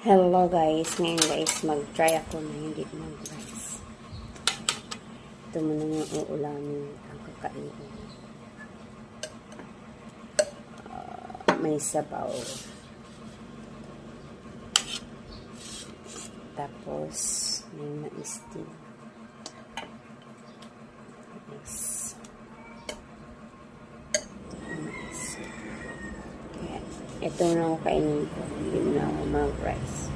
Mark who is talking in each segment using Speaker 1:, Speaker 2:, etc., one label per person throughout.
Speaker 1: Hello guys, ngayon guys mag-try ako na hindi mag-rice. Ito muna yung uulamin ang kakainin. May sabaw. Tapos may mais din. Ito na ako kainin ko. Hindi na ako mag-rice.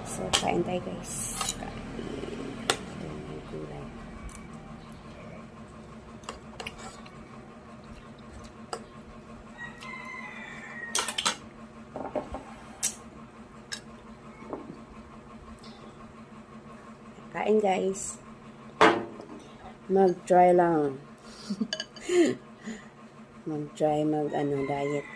Speaker 1: So, kain tayo guys. Ito na yung gulay. Kain guys. Mag-try lang. Mag-try diet.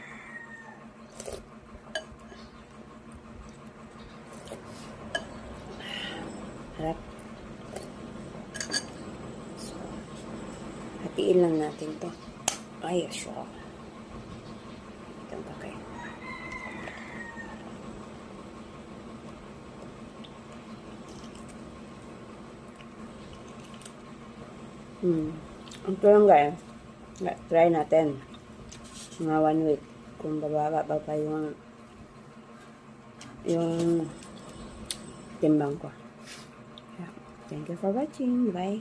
Speaker 1: Harap. So, hatiin lang natin to. Ay, so. Ito pa kayo. Ito lang guys. Try natin. Mga 1 week. Kung bababa pa yung timbang ko. Thank you for watching. Bye.